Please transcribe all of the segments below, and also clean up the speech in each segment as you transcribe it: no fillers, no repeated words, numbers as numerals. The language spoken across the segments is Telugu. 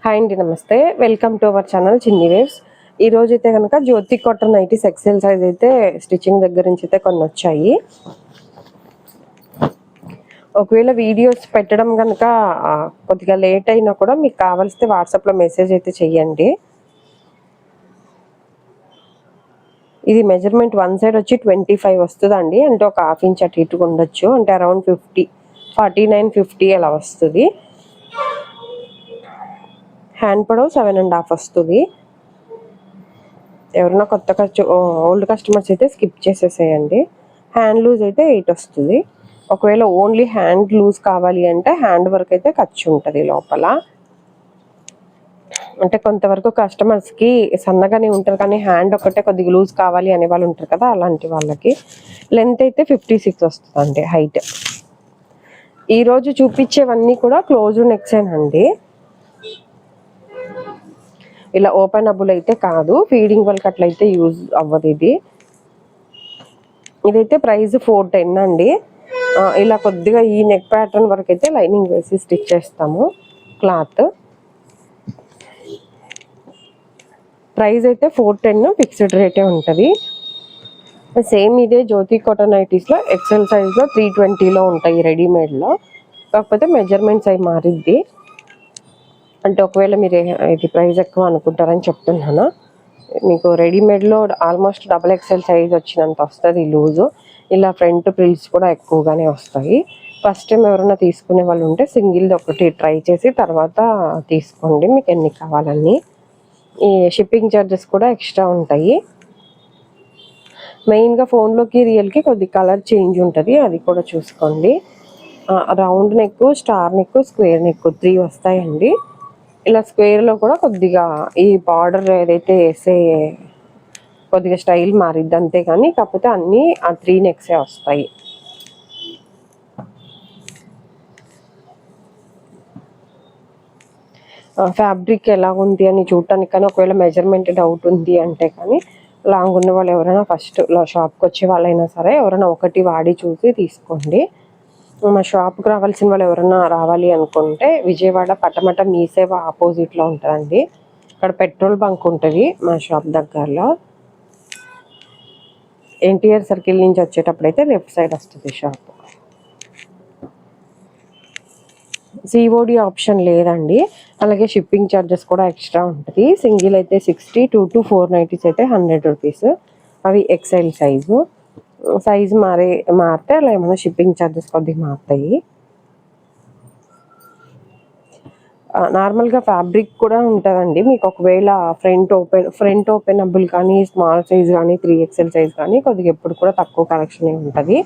హాయ్ అండి, నమస్తే. వెల్కమ్ టు అవర్ ఛానల్ చిన్ని వేవ్స్. ఈ రోజు అయితే కనుక జ్యోతి కాటన్ నైటీస్ ఎక్సెల్ సైజ్ అయితే స్టిచ్చింగ్ దగ్గర నుంచి అయితే కొన్ని వచ్చాయి. ఒకవేళ వీడియోస్ పెట్టడం కనుక కొద్దిగా లేట్ అయినా కూడా మీకు కావాల్సితే వాట్సాప్లో మెసేజ్ అయితే చెయ్యండి. ఇది మెజర్మెంట్ వన్ సైడ్ వచ్చి 25 వస్తుందండి. అంటే ఒక హాఫ్ ఇంచ్ అటు ఇటుగా ఉండొచ్చు. అంటే అరౌండ్ 49-50 అలా వస్తుంది. హ్యాండ్ పొడవు 7.5 వస్తుంది. ఎవరైనా ఓల్డ్ కస్టమర్స్ అయితే స్కిప్ చేసేసేయండి. హ్యాండ్ లూజ్ అయితే 8 వస్తుంది. ఒకవేళ ఓన్లీ హ్యాండ్ లూజ్ కావాలి అంటే హ్యాండ్ వర్క్ అయితే ఖర్చు ఉంటుంది లోపల. అంటే కొంతవరకు కస్టమర్స్కి సన్నగానే ఉంటారు కానీ హ్యాండ్ ఒకటే కొద్దిగా లూజ్ కావాలి అనే వాళ్ళు ఉంటారు కదా, అలాంటి వాళ్ళకి. లెంత్ అయితే 56 వస్తుందండి హైట్. ఈరోజు చూపించేవన్నీ కూడా క్లోజ్ నెక్సేనండి. ఇలా ఓపెనబుల్ అయితే కాదు, ఫీడింగ్ వాళ్ళకి అట్లయితే యూజ్ అవ్వదు. ఇదైతే ప్రైస్ 410 అండి. ఇలా కొద్దిగా ఈ నెక్ ప్యాటర్న్ వరకు అయితే లైనింగ్ వేసి స్టిచ్ చేస్తాము. క్లాత్ ప్రైస్ అయితే 410, ఫిక్స్డ్ రేటే ఉంటుంది. సేమ్ ఇదే జ్యోతి కాటన్ నైటీస్లో ఎక్సెల్ సైజ్లో 320లో ఉంటాయి రెడీమేడ్లో. కాకపోతే మెజర్మెంట్స్ అవి మారిద్ది. అంటే ఒకవేళ మీరు ఇది ప్రైస్ ఎక్కువ అనుకుంటారని చెప్తున్నాను. మీకు రెడీమేడ్లో ఆల్మోస్ట్ డబుల్ ఎక్సెల్ సైజ్ వచ్చినంత వస్తుంది లూజు. ఇలా ఫ్రంట్ ప్రిల్స్ కూడా ఎక్కువగానే వస్తాయి. ఫస్ట్ టైం ఎవరైనా తీసుకునే వాళ్ళు ఉంటే సింగిల్ది ఒకటి ట్రై చేసి తర్వాత తీసుకోండి మీకు ఎన్ని కావాలని. ఈ షిప్పింగ్ ఛార్జెస్ కూడా ఎక్స్ట్రా ఉంటాయి. మెయిన్గా ఫోన్లోకి రియల్కి కొద్ది కలర్ చేంజ్ ఉంటుంది, అది కూడా చూసుకోండి. Round neck, star neck, square neck 3 వస్తాయండి. ఇలా స్క్వేర్లో కూడా కొద్దిగా ఈ బార్డర్ ఏదైతే వేసే కొద్దిగా స్టైల్ మారిద్ది అంతే, కానీ కాకపోతే అన్నీ ఆ 3 నెక్సే వస్తాయి. ఫ్యాబ్రిక్ ఎలా ఉంది అని చూడటానికి కానీ ఒకవేళ మెజర్మెంట్ డౌట్ ఉంది అంటే కానీ లాంగ్ ఉన్న వాళ్ళు ఎవరైనా ఫస్ట్ షాప్కి వచ్చే వాళ్ళైనా సరే ఎవరైనా ఒకటి వాడి చూసి తీసుకోండి. మా షాప్కి రావాల్సిన వాళ్ళు ఎవరైనా రావాలి అనుకుంటే విజయవాడ పటమట మీ సేవ ఆపోజిట్లో ఉంటుందండి. అక్కడ పెట్రోల్ బంక్ ఉంటుంది మా షాప్ దగ్గరలో. ఎన్టీఆర్ సర్కిల్ నుంచి వచ్చేటప్పుడు అయితే లెఫ్ట్ సైడ్ వస్తుంది షాప్. సిఓడి ఆప్షన్ లేదండి. అలాగే షిప్పింగ్ ఛార్జెస్ కూడా ఎక్స్ట్రా ఉంటుంది. సింగిల్ అయితే 60, 2 to 4 నైటీస్ అయితే 100 రూపీస్. అవి ఎక్సెల్ సైజు మారితే అలా ఏమైనా షిప్పింగ్ ఛార్జెస్ కొద్దిగా మారుతాయి. నార్మల్గా ఫ్యాబ్రిక్ కూడా ఉంటుందండి. మీకు ఒకవేళ ఫ్రంట్ ఓపెనబుల్ కానీ స్మాల్ సైజ్ కానీ 3XL సైజ్ కానీ కొద్దిగా ఎప్పుడు కూడా తక్కువ కలెక్షన్ ఉంటుంది.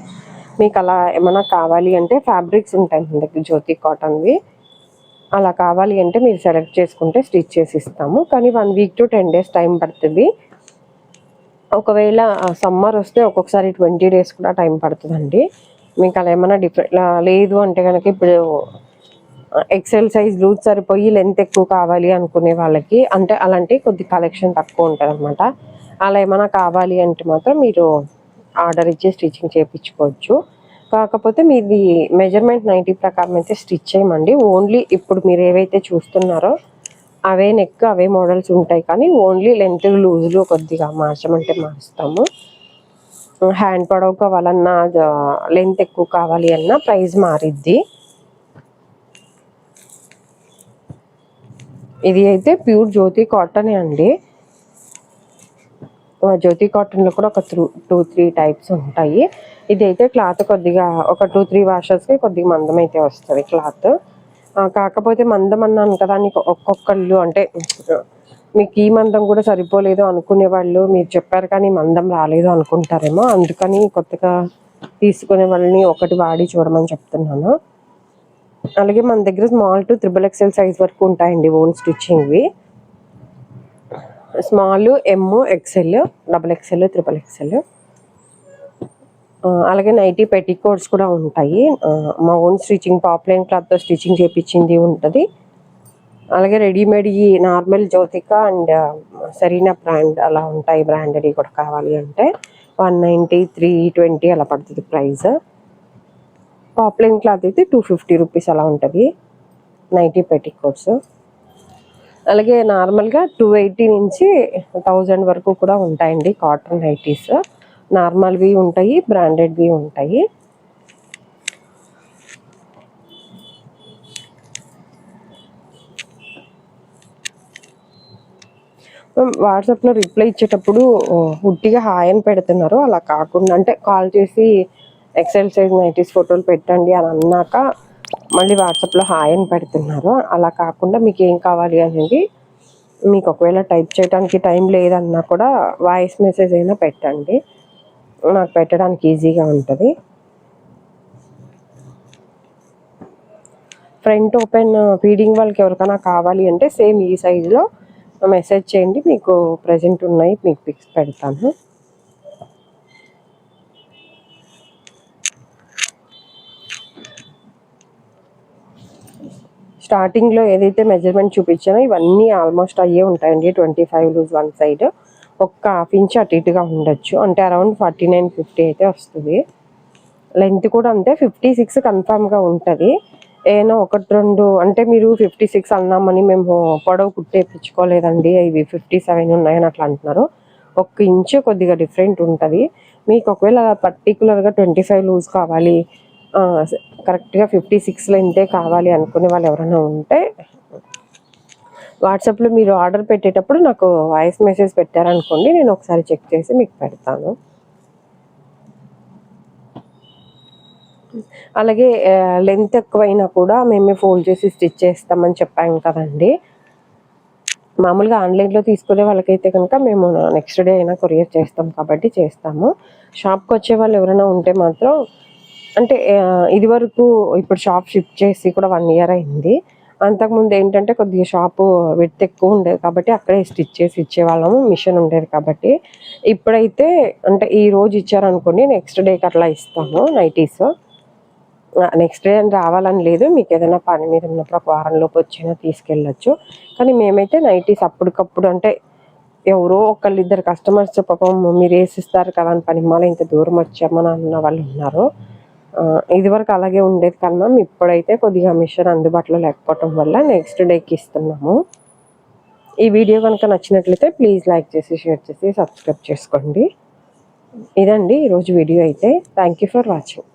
మీకు అలా ఏమైనా కావాలి అంటే ఫ్యాబ్రిక్స్ ఉంటాయి మన దగ్గర జ్యోతి కాటన్వి. అలా కావాలి అంటే మీరు సెలెక్ట్ చేసుకుంటే స్టిచ్ చేసి ఇస్తాము. కానీ 1 week to 10 days టైం పడుతుంది. ఒకవేళ సమ్మర్ వస్తే ఒక్కొక్కసారి 20 days కూడా టైం పడుతుందండి. మీకు అలా ఏమైనా డిఫరెంట్ లేదు అంటే కనుక ఇప్పుడు ఎక్సెల్ సైజ్ లూజ్ సరిపోయి లెంత్ ఎక్కువ కావాలి అనుకునే వాళ్ళకి అంటే అలాంటి కొద్ది కలెక్షన్ తక్కువ ఉంటుంది అనమాట. అలా ఏమైనా కావాలి అంటే మాత్రం మీరు ఆర్డర్ ఇచ్చి స్టిచ్చింగ్ చేయించుకోవచ్చు. కాకపోతే మీది మెజర్మెంట్ 90 ప్రకారం అయితే స్టిచ్ చేయమండి. ఓన్లీ ఇప్పుడు మీరు ఏవైతే చూస్తున్నారో అవే నెక్ అవే మోడల్స్ ఉంటాయి, కానీ ఓన్లీ లెంత్ లూజ్లు కొద్దిగా మార్చమంటే మారుస్తాము. హ్యాండ్ పొడవు కావాలన్నా లెంత్ ఎక్కువ కావాలి అన్నా ప్రైస్ మారిద్ది. ఇది అయితే ప్యూర్ జ్యోతి కాటనే అండి. జ్యోతి కాటన్లో కూడా ఒక 2-3 టైప్స్ ఉంటాయి. ఇది అయితే క్లాత్ కొద్దిగా ఒక 2-3 వాషర్స్కి కొద్దిగా మందం అయితే వస్తుంది క్లాత్. కాకపోతే మందం అన్నాను కదా, నీకు ఒక్కొక్కళ్ళు అంటే మీకు ఈ మందం కూడా సరిపోలేదు అనుకునే వాళ్ళు మీరు చెప్పారు కానీ మందం రాలేదు అనుకుంటారేమో, అందుకని కొత్తగా తీసుకునే వాళ్ళని ఒకటి వాడి చూడమని చెప్తున్నాను. అలాగే మన దగ్గర స్మాల్ టు 3XL సైజ్ వరకు ఉంటాయండి ఓన్ స్టిచ్చింగ్వి. స్మాల్, ఎమ్, ఎక్సెల్, XXL, XXL. అలాగే నైటీ పెట్టికోట్స్ కూడా ఉంటాయి. మా ఓన్ స్టిచ్చింగ్ పాప్లైన్ క్లాత్తో స్టిచ్చింగ్ చేయించింది ఉంటుంది. అలాగే రెడీమేడ్ ఈ normal Jyothika and Sarina brand అలా ఉంటాయి. బ్రాండెడ్ కూడా కావాలి అంటే 190, 320 అలా పడుతుంది ప్రైస్. పాప్లైన్ క్లాత్ అయితే 250 రూపీస్ అలా ఉంటుంది నైటీ పెట్టికోట్స్. అలాగే నార్మల్గా 280 నుంచి 1000 వరకు కూడా ఉంటాయండి కాటన్ నైటీస్. నార్మల్వి ఉంటాయి, బ్రాండెడ్వి ఉంటాయి. వాట్సాప్లో రిప్లై ఇచ్చేటప్పుడు ఉట్టిగా హాయ్ అని పెడుతున్నారు. అలా కాకుండా అంటే కాల్ చేసి ఎక్సెల్ సైజ్ నైటీస్ ఫోటోలు పెట్టండి అని అన్నాక మళ్ళీ వాట్సాప్లో హాయ్ అని పెడుతున్నారు. అలా కాకుండా మీకు ఏం కావాలి అనేది మీకు ఒకవేళ టైప్ చేయడానికి టైం లేదన్నా కూడా వాయిస్ మెసేజ్ అయినా పెట్టండి, నాకు పెట్టడానికి ఈజీగా ఉంటుంది. ఫ్రంట్ ఓపెన్ ఫీడింగ్ వాళ్ళకి ఎవరికైనా కావాలి అంటే సేమ్ ఈ సైజులో మెసేజ్ చేయండి, మీకు ప్రజెంట్ ఉన్నాయి మీకు పిక్స్ పెడతాను. స్టార్టింగ్లో ఏదైతే మెజర్మెంట్ చూపించానో ఇవన్నీ ఆల్మోస్ట్ అయ్యే ఉంటాయండి. 25 లూజ్ వన్ సైడ్, ఒక్క హాఫ్ ఇంచ్ అటు ఇటుగా ఉండొచ్చు, అంటే అరౌండ్ 49-50 అయితే వస్తుంది. లెంత్ కూడా అంతే 56 కన్ఫామ్గా ఉంటుంది. ఏమైనా 1-2 అంటే మీరు 56 అన్నామని మేము పొడవు కుట్టేపించుకోలేదండి, ఇవి 57 ఉన్నాయని అట్లా అంటున్నారు. 1 ఇంచు కొద్దిగా డిఫరెంట్ ఉంటుంది. మీకు ఒకవేళ పర్టికులర్గా 25 లూజ్ కావాలి, కరెక్ట్గా 56 లెంతే కావాలి అనుకునే వాళ్ళు ఎవరైనా ఉంటే వాట్సాప్లో మీరు ఆర్డర్ పెట్టేటప్పుడు నాకు వాయిస్ మెసేజ్ పెట్టారనుకోండి, నేను ఒకసారి చెక్ చేసి మీకు పెడతాను. అలాగే లెంత్ ఎక్కువైనా కూడా మేమే ఫోల్డ్ చేసి స్టిచ్ చేస్తామని చెప్పాం కదండి. మామూలుగా ఆన్లైన్లో తీసుకునే వాళ్ళకైతే కనుక మేము నెక్స్ట్ డే అయినా కొరియర్ చేస్తాం కాబట్టి చేస్తాము. షాప్కి వచ్చే వాళ్ళు ఎవరైనా ఉంటే మాత్రం అంటే ఇది వరకు ఇప్పుడు షాప్ షిఫ్ట్ చేసి కూడా 1 ఇయర్ అయింది. అంతకుముందు ఏంటంటే కొద్దిగా షాపు విడ్త్ ఎక్కువ ఉండేది కాబట్టి అక్కడే స్టిచ్ చేసి ఇచ్చేవాళ్ళము, మిషన్ ఉండేది కాబట్టి. ఇప్పుడైతే అంటే ఈ రోజు ఇచ్చారనుకోండి, నెక్స్ట్ డేకి అట్లా ఇస్తాము నైటీస్. నెక్స్ట్ డే అని రావాలని లేదు, మీకు ఏదైనా పని మీద ఉన్నప్పుడు ఒక వారంలోపు వచ్చినా తీసుకెళ్ళచ్చు. కానీ మేమైతే నైటీస్ అప్పటికప్పుడు అంటే ఎవరో ఒకళ్ళిద్దరు కస్టమర్స్ పాపం మీరు వేసిస్తారు కదా అని పనిమాల ఇంత దూరం వచ్చామని అన్న వాళ్ళు ఉన్నారు. ఇదివరకు అలాగే ఉండేది కానీ మ్యామ్ ఇప్పుడైతే కొద్దిగా మిషన్ అందుబాటులో లేకపోవటం వల్ల నెక్స్ట్ డేకి ఇస్తున్నాము. ఈ వీడియో కనుక నచ్చినట్లయితే ప్లీజ్ లైక్ చేసి, షేర్ చేసి, సబ్స్క్రైబ్ చేసుకోండి. ఇదండి ఈరోజు వీడియో అయితే. Thank you for watching.